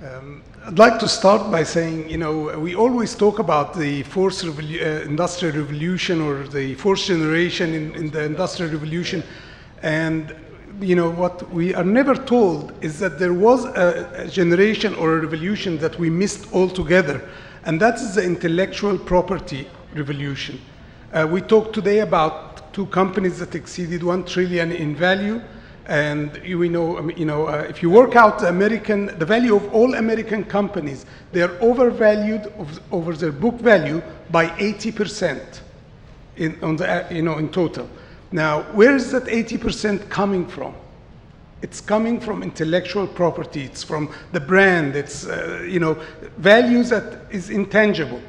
I'd like to start by saying, we always talk about the industrial revolution or the fourth generation in the industrial revolution, and what we are never told is that there was a generation or a revolution that we missed altogether, and that is the intellectual property revolution. We talked today about two companies that exceeded $1 trillion in value. And if you work out the value of all American companies, they are overvalued over their book value by 80% in total. Now, where is that 80% coming from? It's coming from intellectual property. It's from the brand. It's values that is intangible.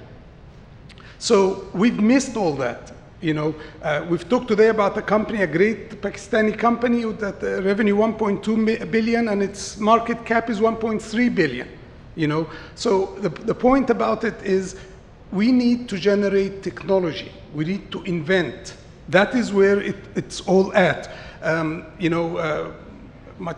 So we've missed all that. We've talked today about a company, a great Pakistani company that revenue 1.2 billion and its market cap is 1.3 billion. So the point about it is we need to generate technology. We need to invent. That is where it's all at.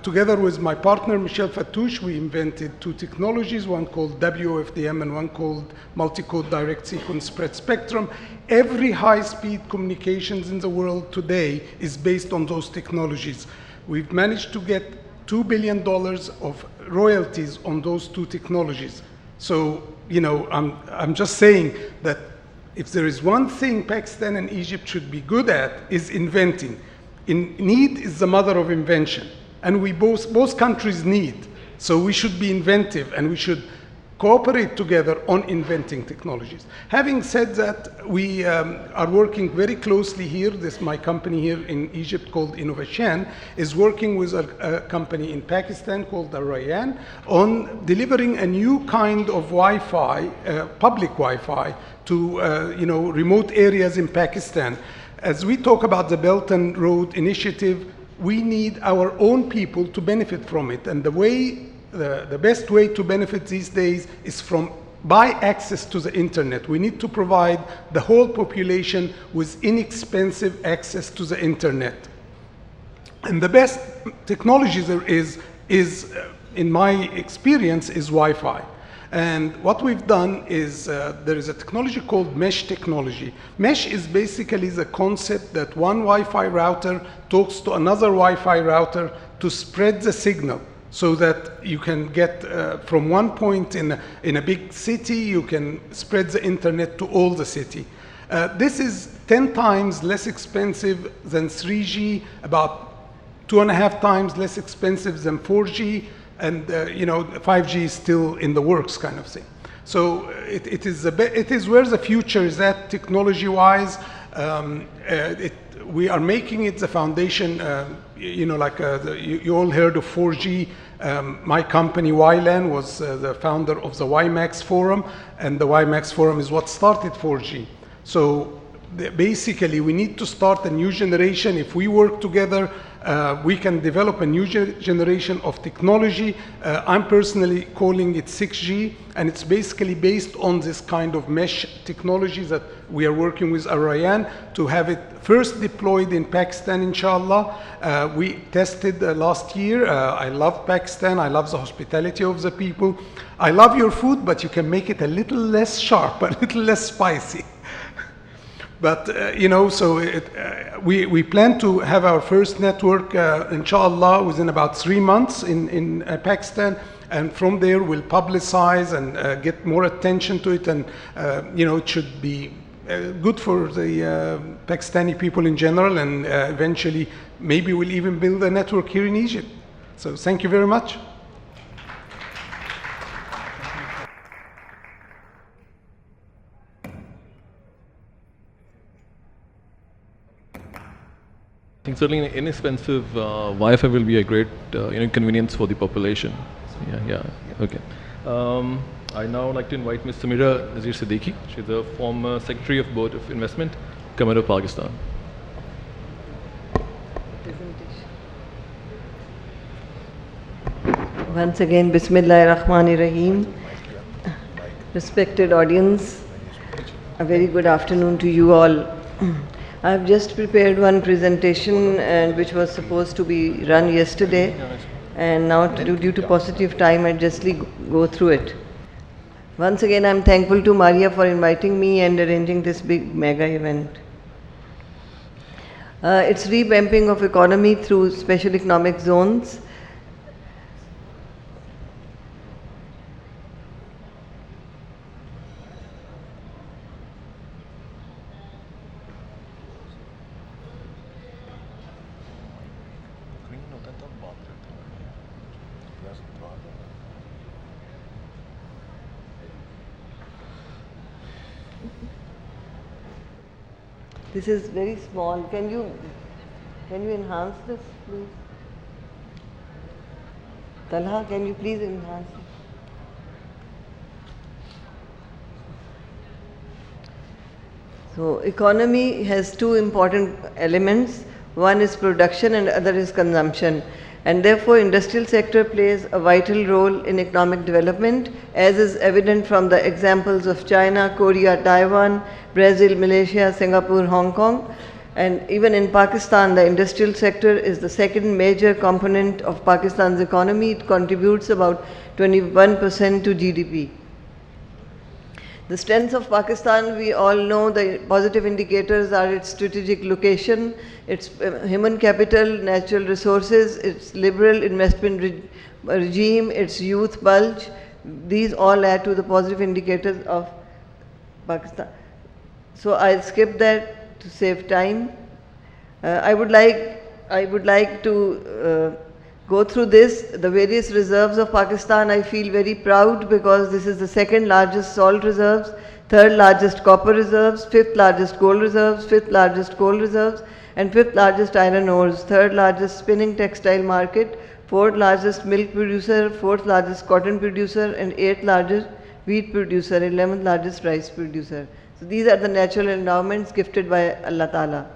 Together with my partner, Michel Fattouche, we invented two technologies, one called WFDM and one called multi-code direct sequence spread spectrum. Every high-speed communications in the world today is based on those technologies. We've managed to get $2 billion of royalties on those two technologies. So, I'm just saying that if there is one thing Pakistan and Egypt should be good at, is inventing. Need is the mother of invention. And we both countries need. So we should be inventive and we should cooperate together on inventing technologies. Having said that, we are working very closely here. My company here in Egypt called Innovation is working with a company in Pakistan called Al-Rayyan on delivering a new kind of Wi-Fi, public Wi-Fi to remote areas in Pakistan. As we talk about the Belt and Road Initiative, we need our own people to benefit from it. And the best way to benefit these days is by access to the internet. We need to provide the whole population with inexpensive access to the internet. And the best technology there is in my experience, is Wi-Fi. And what we've done is there is a technology called mesh technology. Mesh is basically the concept that one Wi-Fi router talks to another Wi-Fi router to spread the signal so that you can get from one point in a big city, you can spread the internet to all the city. This is 10 times less expensive than 3G, about 2.5 times less expensive than 4G. And 5G is still in the works, kind of thing. So it is where the future is at technology-wise. We are making it the foundation. You all heard of 4G. My company YLAN was the founder of the WiMAX Forum, and the WiMAX Forum is what started 4G. So basically, we need to start a new generation. If we work together, we can develop a new generation of technology. I'm personally calling it 6G, and it's basically based on this kind of mesh technology that we are working with Al-Rayyan to have it first deployed in Pakistan, inshallah. We tested last year. I love Pakistan. I love the hospitality of the people. I love your food, but you can make it a little less sharp, a little less spicy. But, we plan to have our first network, inshallah, within about 3 months in Pakistan. And from there, we'll publicize and get more attention to it. And, it should be good for the Pakistani people in general. And eventually, maybe we'll even build a network here in Egypt. So thank you very much. I think certainly inexpensive Wi-Fi will be a great convenience for the population. Yeah. Okay. I now like to invite Ms. Samira Nazir Siddiqui. She's the former Secretary of Board of Investment, Government of Pakistan. Once again, Bismillahir Rahmanir Rahim. Respected audience, a very good afternoon to you all. I've just prepared one presentation which was supposed to be run yesterday, and now due to positive time, I just go through it. Once again, I'm thankful to Maria for inviting me and arranging this big mega event. It's revamping of economy through special economic zones. This is very small. Can you enhance this, please? Talha, can you please enhance it? So, economy has two important elements. One is production and other is consumption. And therefore, industrial sector plays a vital role in economic development, as is evident from the examples of China, Korea, Taiwan, Brazil, Malaysia, Singapore, Hong Kong. And even in Pakistan, the industrial sector is the second major component of Pakistan's economy. It contributes about 21% to GDP. The strengths of Pakistan, we all know the positive indicators are its strategic location, its human capital, natural resources, its liberal investment regime, its youth bulge. These all add to the positive indicators of Pakistan. So I'll skip that to save time. I would like to go through this, the various reserves of Pakistan. I feel very proud because this is the second largest salt reserves, third largest copper reserves, fifth largest gold reserves, fifth largest coal reserves, and fifth largest iron ores, third largest spinning textile market, fourth largest milk producer, fourth largest cotton producer, and eighth largest wheat producer, 11th largest rice producer. So these are the natural endowments gifted by Allah Ta'ala.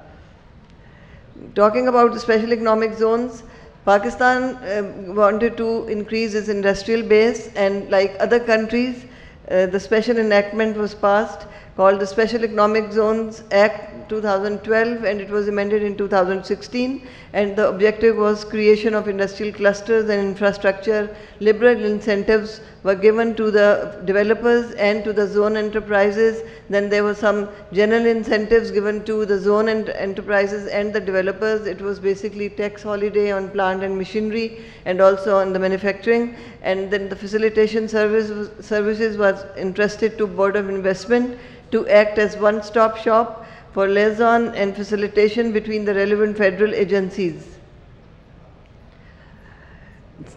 Talking about the special economic zones, Pakistan wanted to increase its industrial base, and like other countries, the special enactment was passed called the Special Economic Zones Act 2012, and it was amended in 2016, and the objective was creation of industrial clusters and infrastructure. Liberal incentives were given to the developers and to the zone enterprises. Then there were some general incentives given to the zone enterprises and the developers. It was basically tax holiday on plant and machinery and also on the manufacturing. And then the facilitation services was entrusted to Board of Investment to act as one-stop shop for liaison and facilitation between the relevant federal agencies.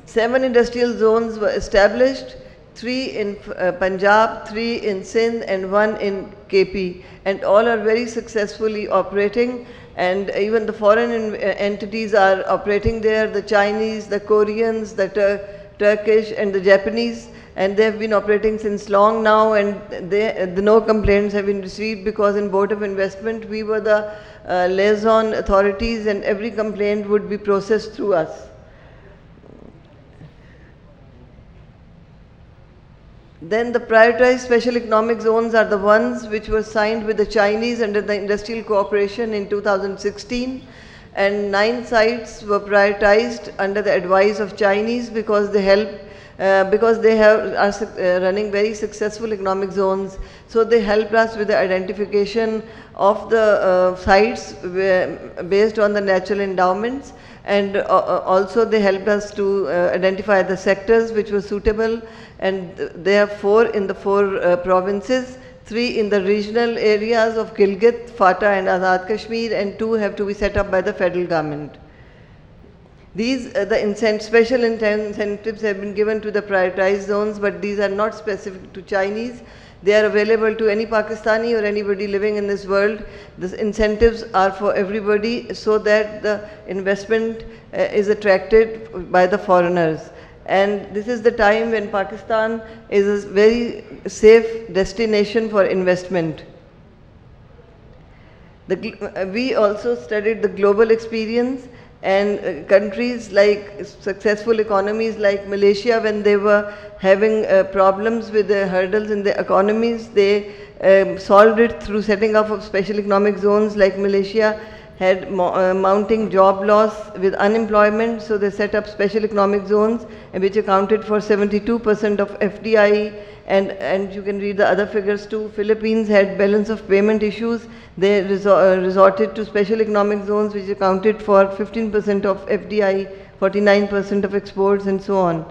7 industrial zones were established, 3 in Punjab, 3 in Sindh, and 1 in KP, and all are very successfully operating, and even the foreign entities are operating there, the Chinese, the Koreans, the Turkish, and the Japanese, and they have been operating since long now, and no complaints have been received, because in Board of Investment we were the liaison authorities, and every complaint would be processed through us. Then the prioritized special economic zones are the ones which were signed with the Chinese under the industrial cooperation in 2016, and 9 sites were prioritized under the advice of Chinese because they help. Because they are running very successful economic zones, so they helped us with the identification of the sites based on the natural endowments, and also they helped us to identify the sectors which were suitable, and there are 4 in the 4 provinces, 3 in the regional areas of Gilgit, Fata and Azad Kashmir, and 2 have to be set up by the federal government. These special incentives have been given to the prioritized zones, but these are not specific to Chinese. They are available to any Pakistani or anybody living in this world. The incentives are for everybody so that the investment is attracted by the foreigners. And this is the time when Pakistan is a very safe destination for investment. We also studied the global experience, and countries like successful economies like Malaysia, when they were having problems with the hurdles in the economies, they solved it through setting up of special economic zones. Like Malaysia had mounting job loss with unemployment, so they set up special economic zones, which accounted for 72% of FDI, and you can read the other figures too. Philippines had balance of payment issues. They resorted to special economic zones, which accounted for 15% of FDI, 49% of exports, and so on.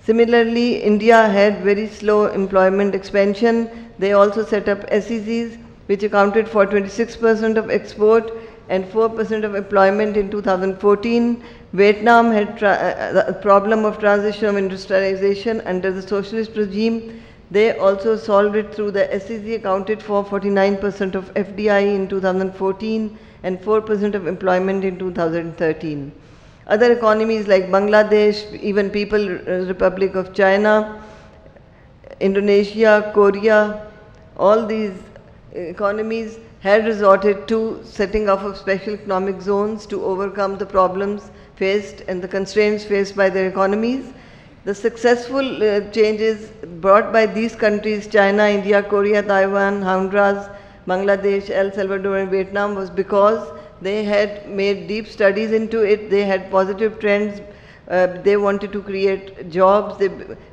Similarly, India had very slow employment expansion. They also set up SEZs, which accounted for 26% of export and 4% of employment in 2014. Vietnam had a problem of transition of industrialization under the socialist regime. They also solved it through the SEZ, accounted for 49% of FDI in 2014 and 4% of employment in 2013. Other economies like Bangladesh, even People's Republic of China, Indonesia, Korea, all these economies had resorted to setting up of special economic zones to overcome the problems faced and the constraints faced by their economies. The successful changes brought by these countries, China, India, Korea, Taiwan, Honduras, Bangladesh, El Salvador and Vietnam, was because they had made deep studies into it. They had positive trends. They wanted to create jobs. They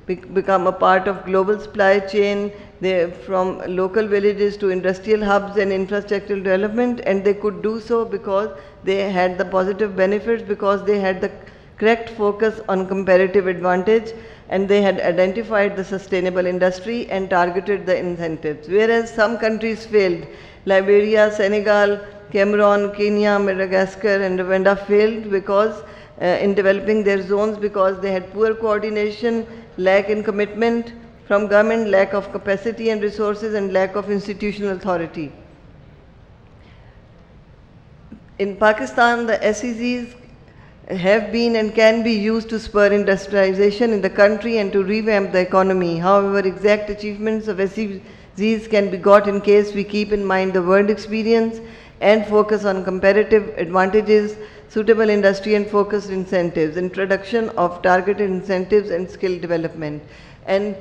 become a part of global supply chain. They from local villages to industrial hubs and infrastructural development, and they could do so because they had the positive benefits, because they had the correct focus on comparative advantage, and they had identified the sustainable industry and targeted the incentives. Whereas some countries failed. Liberia, Senegal, Cameroon, Kenya, Madagascar and Rwanda failed because in developing their zones, because they had poor coordination, lack in commitment from government, lack of capacity and resources, and lack of institutional authority. In Pakistan, the SEZs have been and can be used to spur industrialization in the country and to revamp the economy. However, exact achievements of SEZs can be got in case we keep in mind the world experience and focus on comparative advantages, suitable industry and focused incentives, introduction of targeted incentives and skill development. And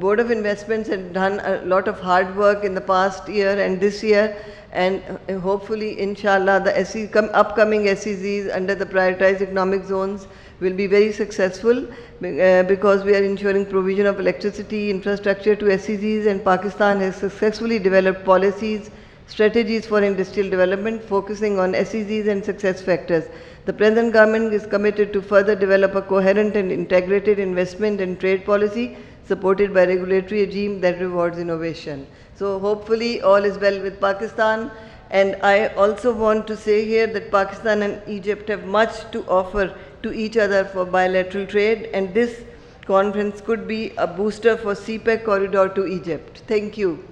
Board of Investments had done a lot of hard work in the past year and this year, and hopefully, inshallah, the upcoming SEZs under the prioritized economic zones will be very successful because we are ensuring provision of electricity infrastructure to SEZs, and Pakistan has successfully developed policies, strategies for industrial development focusing on SEZs and success factors. The present government is committed to further develop a coherent and integrated investment and trade policy supported by regulatory regime that rewards innovation. So hopefully all is well with Pakistan, and I also want to say here that Pakistan and Egypt have much to offer to each other for bilateral trade, and this conference could be a booster for CPEC corridor to Egypt. Thank you.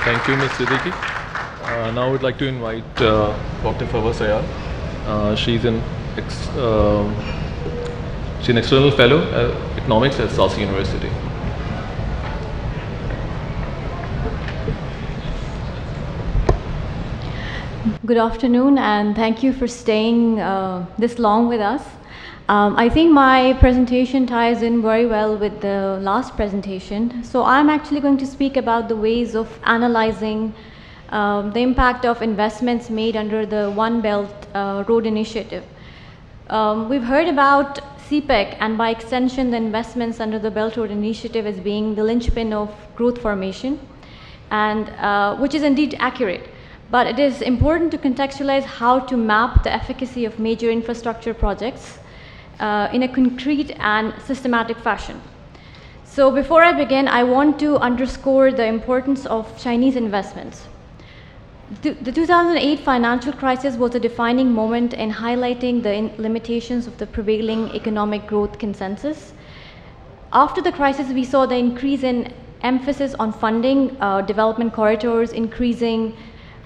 Thank you, Ms. Siddiqui. Now I would like to invite Dr. Fawaz Sayar. She's an external fellow economics at South University. Good afternoon, and thank you for staying this long with us. I think my presentation ties in very well with the last presentation. So I'm actually going to speak about the ways of analyzing the impact of investments made under the One Belt Road Initiative. We've heard about CPEC and by extension the investments under the Belt Road Initiative as being the linchpin of growth formation, and which is indeed accurate. But it is important to contextualize how to map the efficacy of major infrastructure projects in a concrete and systematic fashion. So before I begin, I want to underscore the importance of Chinese investments. The 2008 financial crisis was a defining moment in highlighting the limitations of the prevailing economic growth consensus. After the crisis, we saw the increase in emphasis on funding development corridors, increasing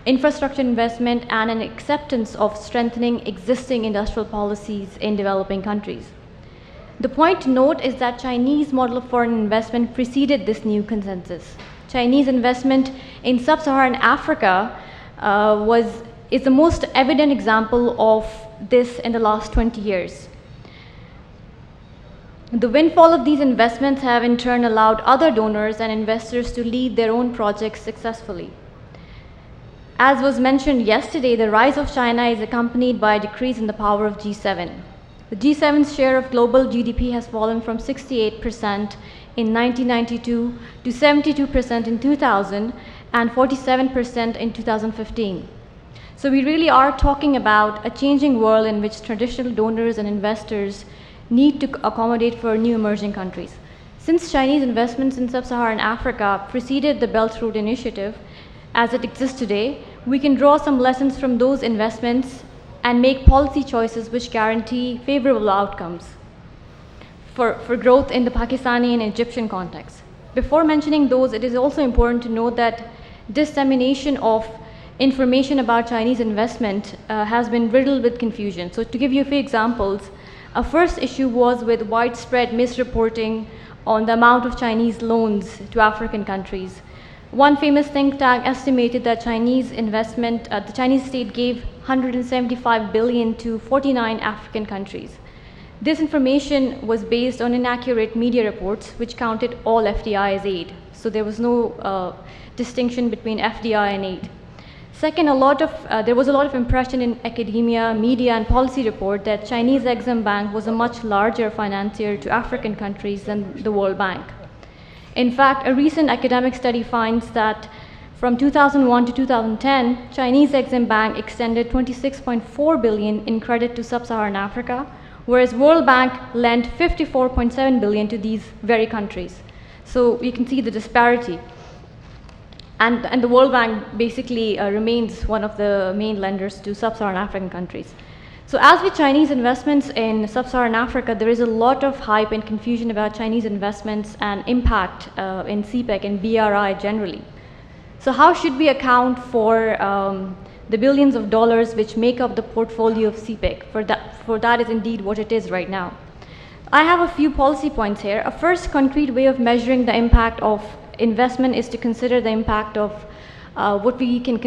infrastructure investment, and an acceptance of strengthening existing industrial policies in developing countries. The point to note is that Chinese model of foreign investment preceded this new consensus. Chinese investment in sub-Saharan Africa is the most evident example of this in the last 20 years. The windfall of these investments have in turn allowed other donors and investors to lead their own projects successfully. As was mentioned yesterday, the rise of China is accompanied by a decrease in the power of G7. The G7's share of global GDP has fallen from 68% in 1992 to 72% in 2000 and 47% in 2015. So we really are talking about a changing world in which traditional donors and investors need to accommodate for new emerging countries. Since Chinese investments in sub-Saharan Africa preceded the Belt Road Initiative, as it exists today, we can draw some lessons from those investments and make policy choices which guarantee favorable outcomes for growth in the Pakistani and Egyptian context. Before mentioning those, it is also important to note that dissemination of information about Chinese investment has been riddled with confusion. So to give you a few examples, a first issue was with widespread misreporting on the amount of Chinese loans to African countries. One famous think tank estimated that Chinese investment, the Chinese state gave 175 billion to 49 African countries. This information was based on inaccurate media reports which counted all FDI as aid. So there was no distinction between FDI and aid. Second, there was a lot of impression in academia, media, and policy report that Chinese Exim Bank was a much larger financier to African countries than the World Bank. In fact, a recent academic study finds that from 2001 to 2010, Chinese Exim Bank extended 26.4 billion in credit to sub-Saharan Africa, whereas World Bank lent 54.7 billion to these very countries. So you can see the disparity. And the World Bank basically remains one of the main lenders to sub-Saharan African countries. So as with Chinese investments in sub-Saharan Africa, there is a lot of hype and confusion about Chinese investments and impact in CPEC and BRI generally. So how should we account for the billions of dollars which make up the portfolio of CPEC? For that is indeed what it is right now. I have a few policy points here. A first concrete way of measuring the impact of investment is to consider the impact of what we can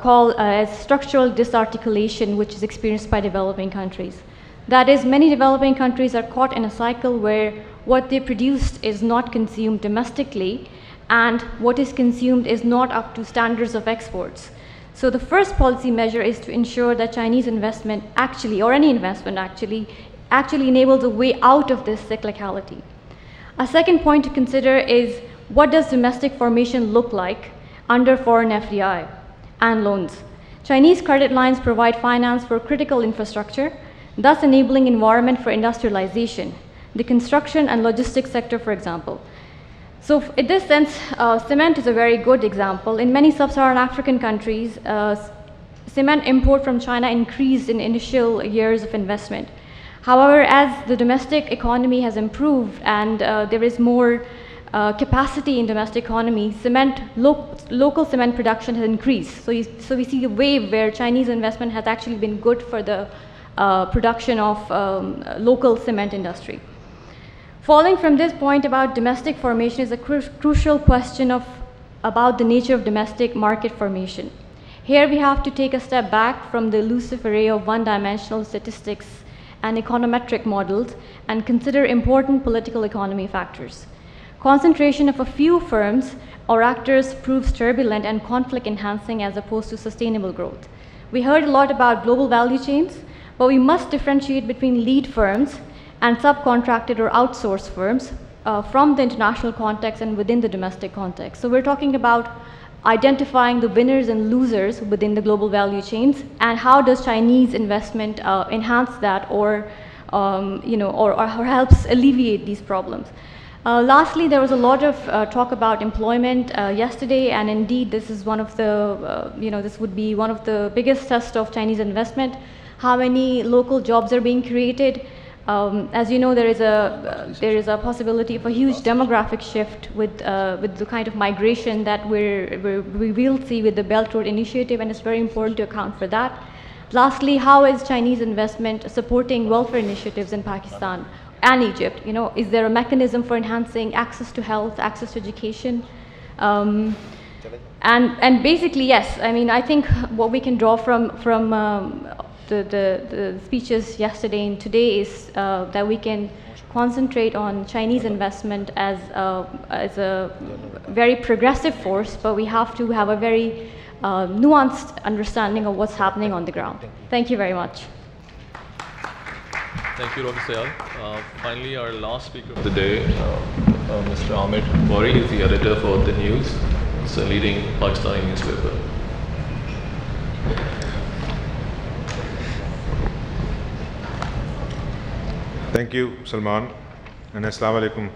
call as structural disarticulation, which is experienced by developing countries. That is, many developing countries are caught in a cycle where what they produced is not consumed domestically, and what is consumed is not up to standards of exports. So the first policy measure is to ensure that Chinese investment actually, or any investment actually enables a way out of this cyclicality. A second point to consider is, what does domestic formation look like under foreign FDI and loans? Chinese credit lines provide finance for critical infrastructure, thus enabling environment for industrialization, the construction and logistics sector, for example. So in this sense, cement is a very good example. In many sub-Saharan African countries, cement import from China increased in initial years of investment. However, as the domestic economy has improved and there is more capacity in domestic economy, local cement production has increased. So we see a wave where Chinese investment has actually been good for the production of local cement industry. Following from this point about domestic formation is a crucial question about the nature of domestic market formation. Here we have to take a step back from the elusive array of one-dimensional statistics and econometric models and consider important political economy factors. Concentration of a few firms or actors proves turbulent and conflict enhancing as opposed to sustainable growth. We heard a lot about global value chains, but we must differentiate between lead firms and subcontracted or outsourced firms from the international context and within the domestic context. So we're talking about identifying the winners and losers within the global value chains, and how does Chinese investment enhance that or helps alleviate these problems. Lastly, there was a lot of talk about employment yesterday, and indeed this is one of the, this would be one of the biggest tests of Chinese investment. How many local jobs are being created? As you know, there is a possibility of a huge demographic shift with the kind of migration that we will see with the Belt Road Initiative, and it's very important to account for that. Lastly, how is Chinese investment supporting welfare initiatives in Pakistan and Egypt? Is there a mechanism for enhancing access to health, access to education? And basically, yes. I mean, I think what we can draw from the speeches yesterday and today is that we can concentrate on Chinese investment as a very progressive force, but we have to have a very nuanced understanding of what's happening on the ground. Thank you very much. Thank you, Dr. Sayal. Finally, our last speaker of the day, Mr. Ahmed Bori, is the editor for The News. It's a leading Pakistani newspaper. Thank you, Salman, and Assalamu alaikum.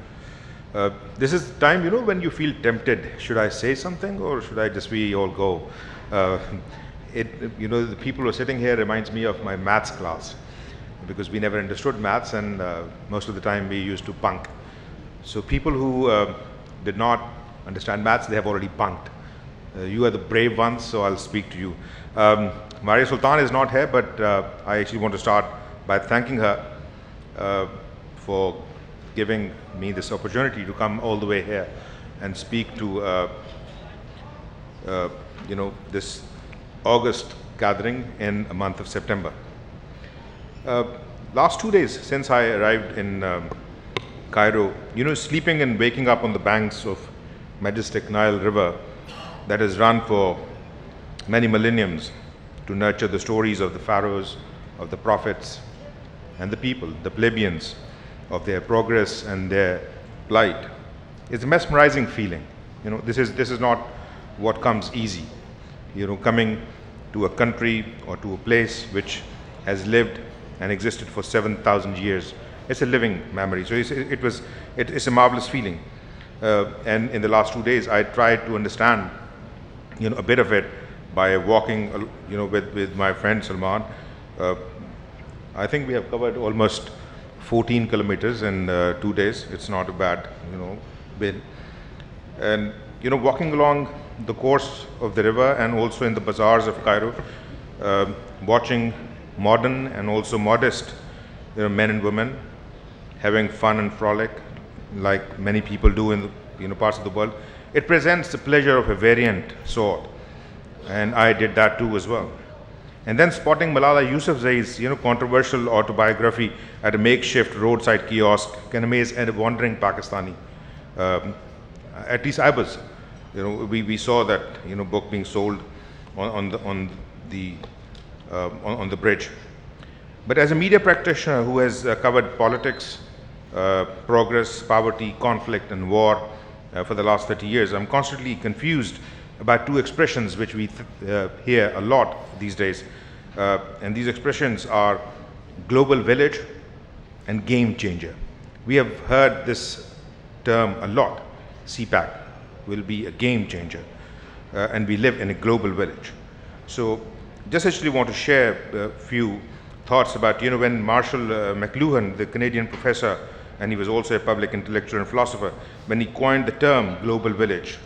This is the time, when you feel tempted. Should I say something or should I just we all go? The people who are sitting here reminds me of my maths class, because we never understood maths, and most of the time we used to bunk. So people who did not understand maths, they have already bunked. You are the brave ones, so I'll speak to you. Maria Sultan is not here, but I actually want to start by thanking her for giving me this opportunity to come all the way here and speak to this August gathering in the month of September. Last 2 days since I arrived in Cairo, sleeping and waking up on the banks of majestic Nile River that has run for many millenniums to nurture the stories of the pharaohs, of the prophets, and the people, the plebeians, of their progress and their plight. It's a mesmerizing feeling. This is not what comes easy. Coming to a country or to a place which has lived and existed for 7,000 years. It's a living memory. So it's a marvelous feeling. And in the last 2 days, I tried to understand, a bit of it by walking, with my friend Salman. I think we have covered almost 14 kilometers in 2 days. It's not a bad, bit. And, walking along the course of the river and also in the bazaars of Cairo, watching modern and also modest men and women having fun and frolic like many people do in the parts of the world, it presents the pleasure of a variant sort. And I did that too as well. And then spotting Malala Yousafzai's controversial autobiography at a makeshift roadside kiosk can amaze a wandering Pakistani. At least I was. We saw that book being sold on the bridge. But as a media practitioner who has covered politics, progress, poverty, conflict, and war for the last 30 years, I'm constantly confused about two expressions which we hear a lot these days. And these expressions are global village and game changer. We have heard this term a lot. CPAC will be a game changer. And we live in a global village. So just actually want to share a few thoughts about, when Marshall McLuhan, the Canadian professor, and he was also a public intellectual and philosopher, when he coined the term global village,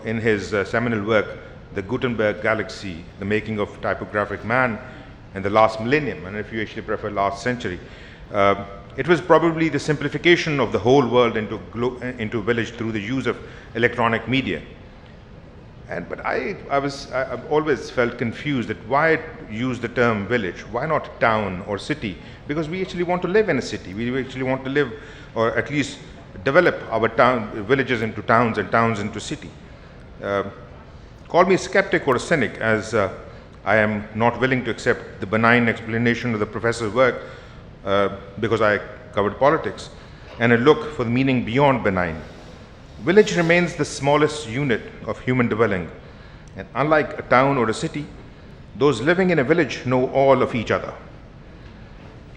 in his seminal work, The Gutenberg Galaxy, The Making of Typographic Man, and the Last Millennium, and if you actually prefer last century, it was probably the simplification of the whole world into a village through the use of electronic media. But I've always felt confused that why use the term village? Why not town or city? Because we actually want to live in a city. We actually want to live, or at least develop our villages into towns and towns into city. Call me a skeptic or a cynic, as I am not willing to accept the benign explanation of the professor's work because I covered politics, and I look for the meaning beyond benign. Village remains the smallest unit of human dwelling, and unlike a town or a city, those living in a village know all of each other.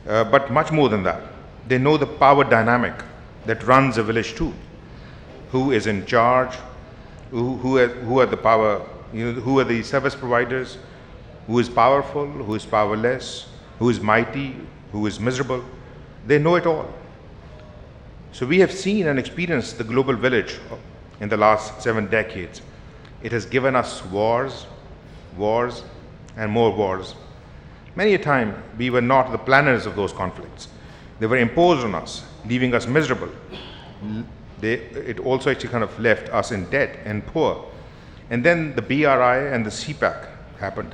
But much more than that, they know the power dynamic that runs a village too. Who is in charge? Who are the power? Who are the service providers? Who is powerful? Who is powerless? Who is mighty? Who is miserable? They know it all. So we have seen and experienced the global village in the last 7 decades. It has given us wars, and more wars. Many a time we were not the planners of those conflicts. They were imposed on us, leaving us miserable. It also actually kind of left us in debt and poor. And then the BRI and the CPAC happened.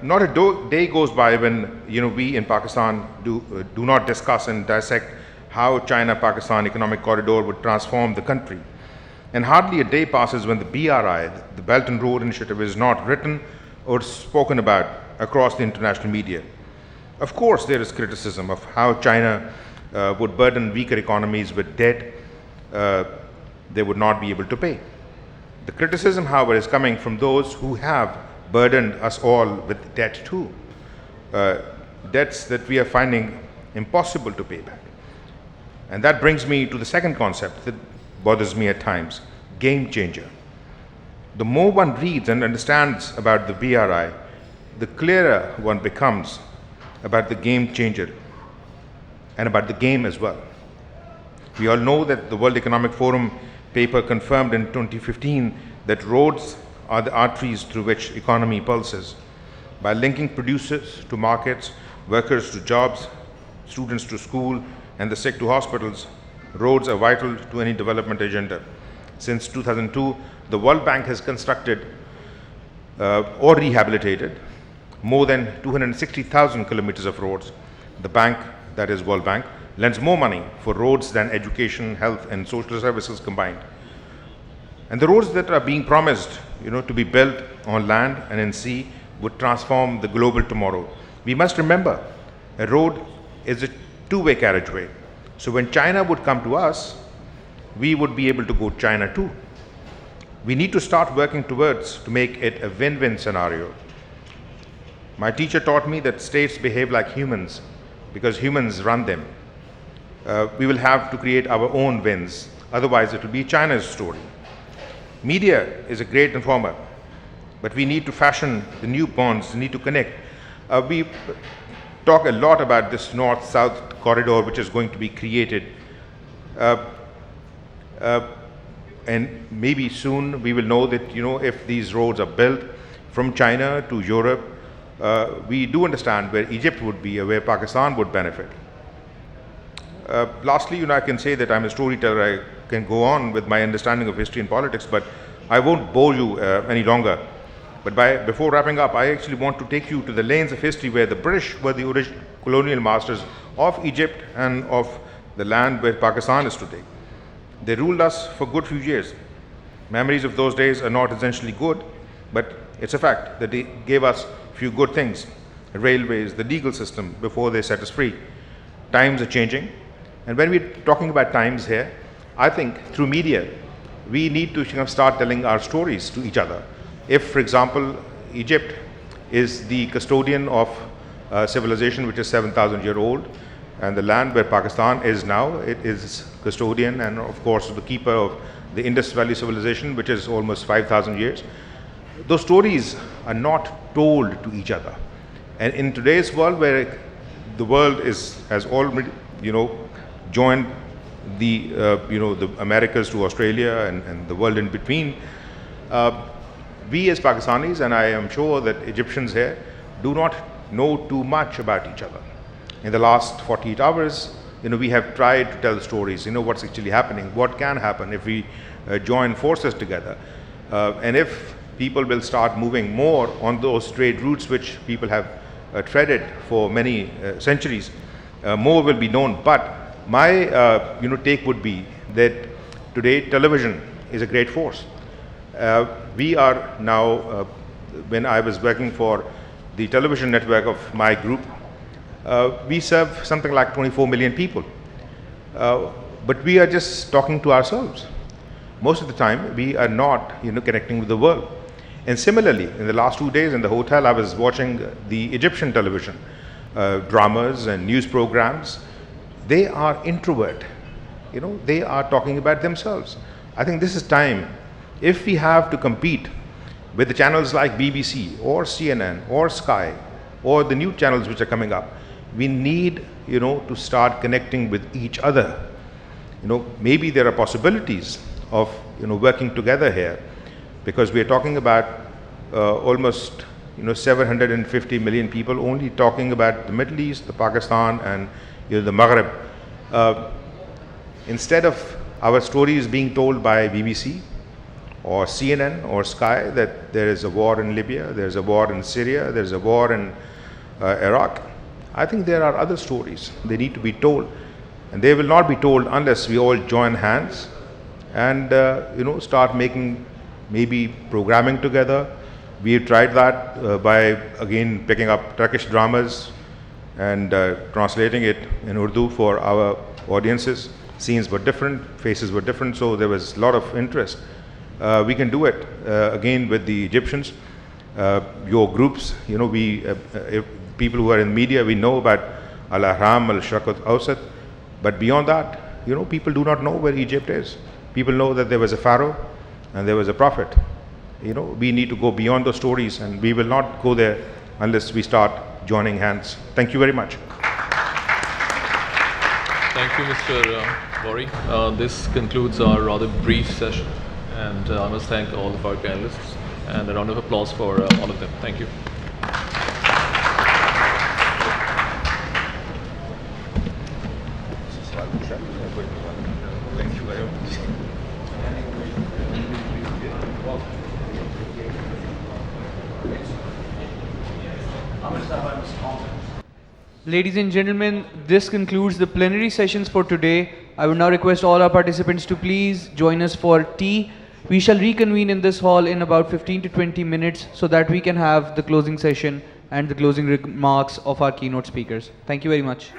Not a day goes by when we in Pakistan do not discuss and dissect how China-Pakistan economic corridor would transform the country. And hardly a day passes when the BRI, the Belt and Road Initiative, is not written or spoken about across the international media. Of course, there is criticism of how China would burden weaker economies with debt they would not be able to pay. The criticism, however, is coming from those who have burdened us all with debt too. Debts that we are finding impossible to pay back. And that brings me to the second concept that bothers me at times, game changer. The more one reads and understands about the BRI, the clearer one becomes about the game changer and about the game as well. We all know that the World Economic Forum paper confirmed in 2015 that roads are the arteries through which economy pulses. By linking producers to markets, workers to jobs, students to school, and the sick to hospitals, roads are vital to any development agenda. Since 2002, the World Bank has constructed or rehabilitated more than 260,000 kilometers of roads. The bank, that is World Bank, lends more money for roads than education, health, and social services combined. And the roads that are being promised, to be built on land and in sea would transform the global tomorrow. We must remember, a road is a two-way carriageway. So when China would come to us, we would be able to go to China too. We need to start working towards to make it a win-win scenario. My teacher taught me that states behave like humans because humans run them. We will have to create our own wins, otherwise it will be China's story. Media is a great informer, but we need to fashion the new bonds, we need to connect. We talk a lot about this north-south corridor which is going to be created. And maybe soon we will know that, if these roads are built from China to Europe, we do understand where Egypt would be or where Pakistan would benefit. Lastly, I can say that I'm a storyteller. I can go on with my understanding of history and politics, but I won't bore you any longer. But before wrapping up, I actually want to take you to the lanes of history where the British were the original colonial masters of Egypt and of the land where Pakistan is today. They ruled us for a good few years. Memories of those days are not essentially good, but it's a fact that they gave us a few good things: the railways, the legal system, before they set us free. Times are changing, and when we're talking about times here, I think through media, we need to start telling our stories to each other. If, for example, Egypt is the custodian of civilization which is 7,000 years old, and the land where Pakistan is now, it is custodian and of course the keeper of the Indus Valley civilization, which is almost 5,000 years. Those stories are not told to each other. And in today's world, where the world has already, joined the Americas to Australia and the world in between, we as Pakistanis, and I am sure that Egyptians here, do not know too much about each other. In the last 48 hours, we have tried to tell stories, what's actually happening, what can happen if we join forces together. And if people will start moving more on those trade routes which people have treaded for many centuries, more will be known. But my take would be that today television is a great force. We are now, when I was working for the television network of my group, we serve something like 24 million people. But we are just talking to ourselves. Most of the time, we are not connecting with the world. And similarly, in the last 2 days in the hotel, I was watching the Egyptian television, dramas and news programs. They are introvert. They are talking about themselves. I think this is time. If we have to compete with the channels like BBC or CNN or Sky or the new channels which are coming up, we need, to start connecting with each other. Maybe there are possibilities of, working together here, because we are talking about almost, 750 million people only talking about the Middle East, the Pakistan, and the Maghreb. Instead of our stories being told by BBC or CNN or Sky that there is a war in Libya, there's a war in Syria, there's a war in Iraq. I think there are other stories. They need to be told, and they will not be told unless we all join hands and start making maybe programming together. We have tried that by again picking up Turkish dramas and translating it in Urdu for our audiences. Scenes were different, faces were different, so there was a lot of interest. We can do it again with the Egyptians. Your groups, if people who are in media, we know about Al-Ahram, Al-Sharq al-Awsat, but beyond that, people do not know where Egypt is. People know that there was a pharaoh and there was a prophet. We need to go beyond those stories, and we will not go there unless we start joining hands. Thank you very much. Thank you, Mr. Bori. This concludes our rather brief session, and I must thank all of our panelists, and a round of applause for all of them. Thank you. Thank you very much. Ladies and gentlemen, this concludes the plenary sessions for today. I would now request all our participants to please join us for tea. We shall reconvene in this hall in about 15 to 20 minutes so that we can have the closing session and the closing remarks of our keynote speakers. Thank you very much.